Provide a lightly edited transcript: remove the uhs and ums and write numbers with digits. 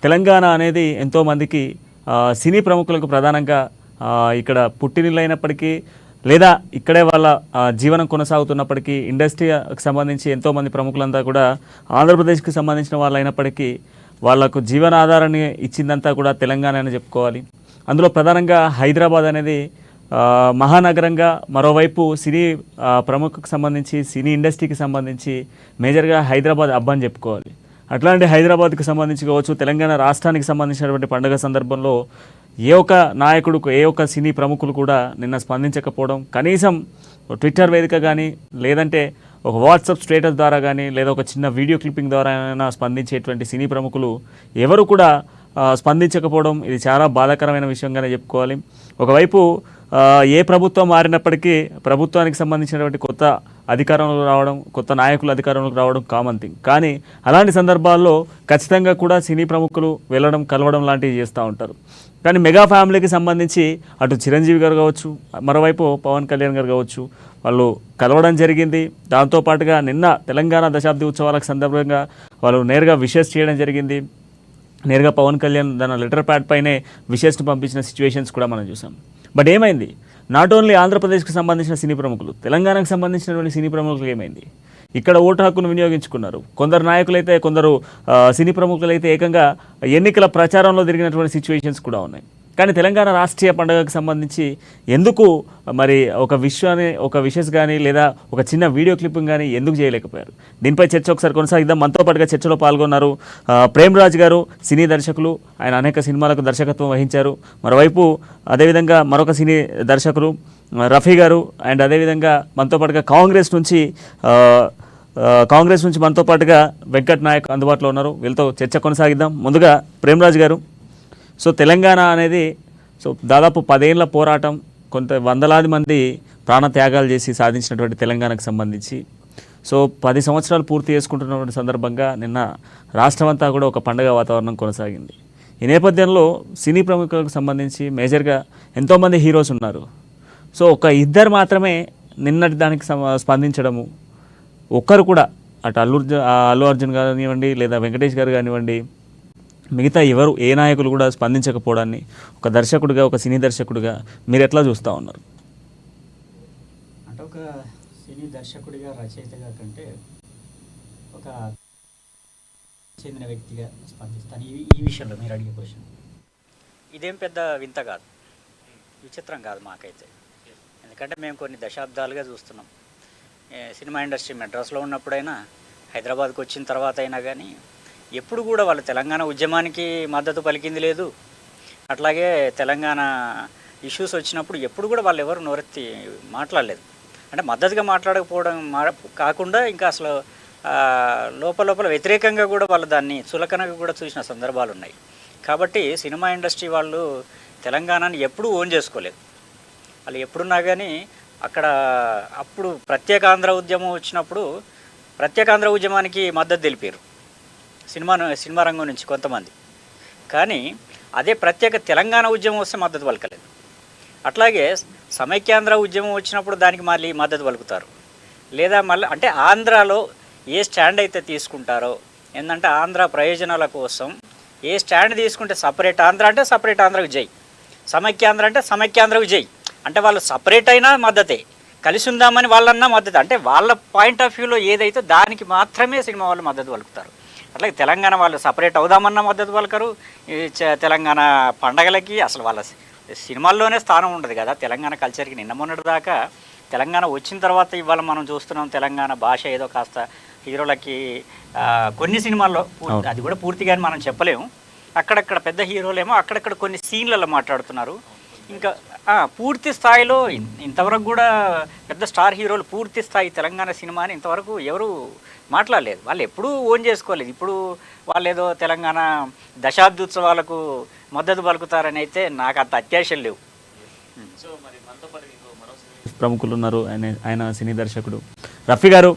తెలంగాణ అనేది ఎంతోమందికి సినీ ప్రముఖులకు ప్రధానంగా ఇక్కడ పుట్టినిల్లైనప్పటికీ లేదా ఇక్కడే వాళ్ళ జీవనం కొనసాగుతున్నప్పటికీ ఇండస్ట్రీకి సంబంధించి ఎంతోమంది ప్రముఖులంతా కూడా ఆంధ్రప్రదేశ్కి సంబంధించిన వాళ్ళు అయినప్పటికీ వాళ్లకు జీవనాధారాన్ని ఇచ్చిందంతా కూడా తెలంగాణ అని చెప్పుకోవాలి. అందులో ప్రధానంగా హైదరాబాద్ అనేది మహానగరంగా, మరోవైపు సినీ ప్రముఖకు సంబంధించి సినీ ఇండస్ట్రీకి సంబంధించి మేజర్గా హైదరాబాద్ హబ్ అని చెప్పుకోవాలి. అట్లాంటి హైదరాబాద్కి సంబంధించి కావచ్చు, తెలంగాణ రాష్ట్రానికి సంబంధించినటువంటి పండుగ సందర్భంలో ఏ ఒక్క నాయకుడు, ఏ ఒక్క సినీ ప్రముఖులు కూడా నిన్న స్పందించకపోవడం, కనీసం ట్విట్టర్ వేదిక కానీ లేదంటే ఒక వాట్సాప్ స్టేటస్ ద్వారా కానీ లేదా ఒక చిన్న వీడియో క్లిప్పింగ్ ద్వారా అయినా స్పందించేటువంటి సినీ ప్రముఖులు ఎవరు కూడా స్పందించకపోవడం ఇది చాలా బాధాకరమైన విషయంగానే చెప్పుకోవాలి. ఒకవైపు ఏ ప్రభుత్వం మారినప్పటికీ ప్రభుత్వానికి సంబంధించినటువంటి కొత్త అధికారంలోకి రావడం, కొత్త నాయకులు అధికారంలోకి రావడం కామన్ థింగ్. కానీ అలాంటి సందర్భాల్లో ఖచ్చితంగా కూడా సినీ ప్రముఖులు వెళ్ళడం, కలవడం లాంటివి చేస్తూ ఉంటారు. కానీ మెగా ఫ్యామిలీకి సంబంధించి అటు చిరంజీవి గారు కావచ్చు, మరోవైపు పవన్ కళ్యాణ్ గారు కావచ్చు, వాళ్ళు కలవడం జరిగింది. దాంతోపాటుగా నిన్న తెలంగాణ దశాబ్ది ఉత్సవాలకు సందర్భంగా వాళ్ళు నేరుగా విషెస్ చేయడం జరిగింది. నేరుగా పవన్ కళ్యాణ్ తన లెటర్ ప్యాడ్ పైనే విషెస్ని పంపించిన సిచ్యువేషన్స్ కూడా మనం చూసాం. బట్ ఏమైంది? నాట్ ఓన్లీ ఆంధ్రప్రదేశ్కి సంబంధించిన సినీ ప్రముఖులు, తెలంగాణకు సంబంధించినటువంటి సినీ ప్రముఖులు ఏమైంది? ఇక్కడ ఓటు హక్కును వినియోగించుకున్నారు. కొందరు నాయకులైతే, కొందరు సినీ ప్రముఖులైతే ఏకంగా ఎన్నికల ప్రచారంలో తిరిగినటువంటి సిచ్యువేషన్స్ కూడా ఉన్నాయి. కానీ తెలంగాణ రాష్ట్రీయ పండుగకు సంబంధించి ఎందుకు మరి ఒక విషెస్ కానీ లేదా ఒక చిన్న వీడియో క్లిప్పింగ్ కానీ ఎందుకు చేయలేకపోయారు? దీనిపై చర్చ ఒకసారి కొనసాగిద్దాం. మనతో పాటుగా చర్చలో పాల్గొన్నారు ప్రేమ్ రాజ్ గారు, సినీ దర్శకులు. ఆయన అనేక సినిమాలకు దర్శకత్వం వహించారు. మరోవైపు అదేవిధంగా మరొక సినీ దర్శకులు రఫీ గారు, అండ్ అదేవిధంగా మనతో పాటుగా కాంగ్రెస్ నుంచి మనతో పాటుగా వెంకట్ నాయక్ అందుబాటులో ఉన్నారు. వీళ్ళతో చర్చ కొనసాగిద్దాం. ముందుగా ప్రేమ్ రాజ్ గారు, సో తెలంగాణ అనేది దాదాపు 10 ఏళ్ల పోరాటం, కొంత వందలాది మంది ప్రాణత్యాగాలు చేసి సాధించినటువంటి తెలంగాణకు సంబంధించి 10 సంవత్సరాలు పూర్తి చేసుకుంటున్నటువంటి సందర్భంగా నిన్న రాష్ట్రం అంతా కూడా ఒక పండుగ వాతావరణం కొనసాగింది. ఈ నేపథ్యంలో సినీ ప్రముఖులకు సంబంధించి మేజర్గా ఎంతోమంది హీరోస్ ఉన్నారు. ఒక ఇద్దరు మాత్రమే నిన్నటి దానికి స్పందించడము, ఒక్కరు కూడా అటు అల్లు అర్జున్ కానివ్వండి లేదా వెంకటేష్ గారు కానివ్వండి, మిగతా ఎవరు ఏ నాయకులు కూడా స్పందించకపోవడాన్ని ఒక దర్శకుడిగా, ఒక సినీ దర్శకుడిగా మీరు ఎట్లా చూస్తూ ఉన్నారు? అంటే ఒక సినీ దర్శకుడిగా, రచయితగా కంటే ఒక చెందిన వ్యక్తిగా స్పందిస్తాను ఈ విషయంలో. మీరు అడిగే క్వశ్చన్ ఇదేం పెద్ద వింత కాదు, విచిత్రం కాదు మాకైతే. ఎందుకంటే మేము కొన్ని దశాబ్దాలుగా చూస్తున్నాం. సినిమా ఇండస్ట్రీ మెడ్రాస్లో ఉన్నప్పుడైనా, హైదరాబాద్కి వచ్చిన తర్వాత అయినా కానీ ఎప్పుడు కూడా వాళ్ళు తెలంగాణ ఉద్యమానికి మద్దతు పలికింది లేదు. అట్లాగే తెలంగాణ ఇష్యూస్ వచ్చినప్పుడు ఎప్పుడు కూడా వాళ్ళు ఎవరు నోరెత్తి మాట్లాడలేదు. అంటే మద్దతుగా మాట్లాడకపోవడం కాకుండా ఇంకా అసలు లోపల వ్యతిరేకంగా కూడా వాళ్ళు దాన్ని చులకనగా కూడా చూసిన సందర్భాలు ఉన్నాయి. కాబట్టి సినిమా ఇండస్ట్రీ వాళ్ళు తెలంగాణని ఎప్పుడూ ఓన్ చేసుకోలేదు. వాళ్ళు ఎప్పుడున్నా కానీ అక్కడ అప్పుడు ప్రత్యేక ఆంధ్ర ఉద్యమం వచ్చినప్పుడు ప్రత్యేక ఆంధ్ర ఉద్యమానికి మద్దతు తెలిపారు సినిమా రంగం నుంచి కొంతమంది. కానీ అదే ప్రత్యేక తెలంగాణ ఉద్యమం వస్తే మద్దతు పలకలేదు. అట్లాగే సమైక్యాంధ్ర ఉద్యమం వచ్చినప్పుడు దానికి మళ్ళీ మద్దతు పలుకుతారు. లేదా మళ్ళీ అంటే ఆంధ్రాలో ఏ స్టాండ్ అయితే తీసుకుంటారో, ఏంటంటే ఆంధ్ర ప్రయోజనాల కోసం ఏ స్టాండ్ తీసుకుంటే సపరేట్ ఆంధ్ర అంటే సపరేట్ ఆంధ్రకు జై, సమైక్యాంధ్ర అంటే సమైక్యాంధ్రకు జై. అంటే వాళ్ళు సపరేట్ అయినా మద్దతే, కలిసి ఉందామని వాళ్ళన్నా మద్దతు. అంటే వాళ్ళ పాయింట్ ఆఫ్ వ్యూలో ఏదైతే దానికి మాత్రమే సినిమా వాళ్ళు మద్దతు పలుకుతారు. అట్లాగే తెలంగాణ వాళ్ళు సపరేట్ అవుదామన్న మద్దతు పలకరు. తెలంగాణ పండగలకి అసలు వాళ్ళ సినిమాల్లోనే స్థానం ఉండదు కదా తెలంగాణ కల్చర్కి. నిన్న మొన్నటి దాకా తెలంగాణ వచ్చిన తర్వాత ఇవాళ మనం చూస్తున్నాం తెలంగాణ భాష ఏదో కాస్త హీరోలకి కొన్ని సినిమాల్లో, అది కూడా పూర్తిగా మనం చెప్పలేము, అక్కడక్కడ పెద్ద హీరోలేమో అక్కడక్కడ కొన్ని సీన్లలో మాట్లాడుతున్నారు. ఇంకా పూర్తి స్థాయిలో ఇంతవరకు కూడా పెద్ద స్టార్ హీరోలు పూర్తి స్థాయి తెలంగాణ సినిమాని ఇంతవరకు ఎవరు మాట్లాడలేదు. వాళ్ళు ఎప్పుడూ ఓన్ చేసుకోలేదు. ఇప్పుడు వాళ్ళు ఏదో తెలంగాణ దశాబ్ది ఉత్సవాలకు మద్దతు పలుకుతారని అయితే నాకు అంత అత్యాశలు లేవు. ప్రముఖులు ఉన్నారు, ఆయన సినీ దర్శకుడు రఫీ గారు.